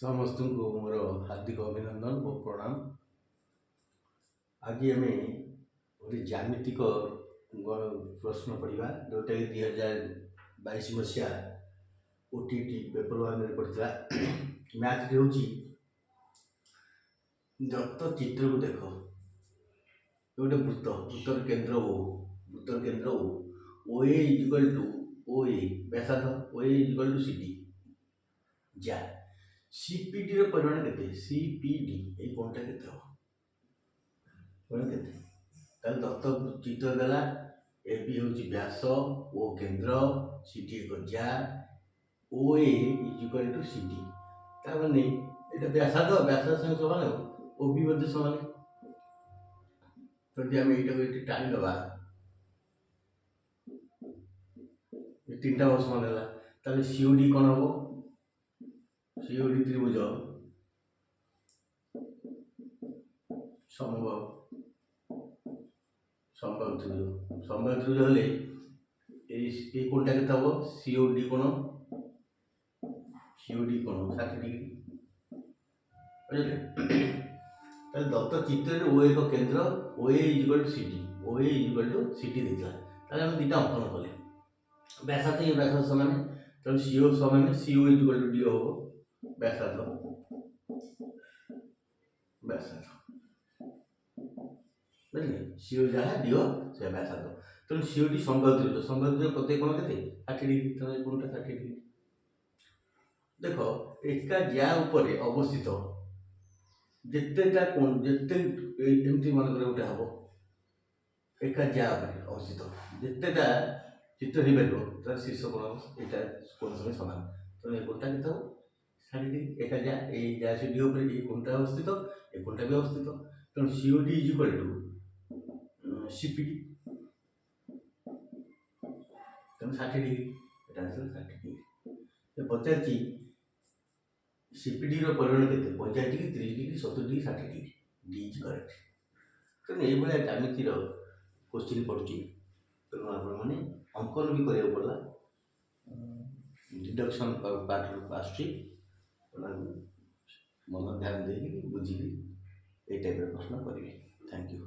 समस्त को मोर हार्दिक अभिनंदन और प्रणाम। आज आम गोटे ज्यामितिक प्रश्न पढ़ा जोटा कि 2022 मसीहा ओटीटी पेपर वन में पड़ा। मैथ हूँ दत्त चित्र को देख गोटे वृत्त वृत्तर केन्द्र O A equal to O A व्यासार्ध O A equal to C D जा सीपीडी रो परिमाण केते सीपीडी ए कोणटा केते हो कोण केते ताल दत्त चित्र देला ए बी होची व्यास ओ केंद्र सीडी को जा ओ ए इक्वल टू सीडी ता माने एटा व्यासार्ध संग समान हो ओ बी मध्ये समान। तो हम एटा को एटी टाइम दबा ये तीनटा समान है ताले सीओडी कोन हो सीओडी त्रिभुज समबाहु त्रिभुज हेले ए कोणटा केते हो सीओडी कोण 60 डिग्री बुझले। ताले दत्त चित्र ओ एक केंद्र ओ ए इक्वल टू सीडी देता ताले हम दुटा अंकन कले व्यासार्ध ये व्यासार्ध समान तो सीओ समान सीओ इक्वल टू डी हो व्यासार्ध बुझले सीओ जहाँ डी हो से व्यासार्ध तो सीओडी संबंध प्रत्येक कोण केते 60 डिग्री तो कोणटा 60 डिग्री देखो एका ज्या ऊपर अवस्थित जितेटा कोण जिते एमती मन करे उठा हबो एका ज्या ऊपर अवस्थित जितेटा चित्र ही बेलो तर शीर्ष कोण एटा कोण समय समान तो ये कोणटा केते हो 60 डिग्री एका ज्या ए ज्या से डी ऊपर ए कोणटा अवस्थित ए कोणटा भी अवस्थित तो COD is equal to CPD तो 60 डिग्री एटा आंसर 60 डिग्री तो पचारची सीपीडी रो परिमाण केते 50 degree 30 degree 70 degree 60 degree D is correct. तो ये बळे ज्यामिति रो क्वेश्चन पड़ुची तो आपण माने अंकन भी करिया पड़ला डिडक्शन पार्ट रो आस्ट्री मन ध्यान देकी बुझी ए टाइप रो प्रश्न करिवे। Thank you.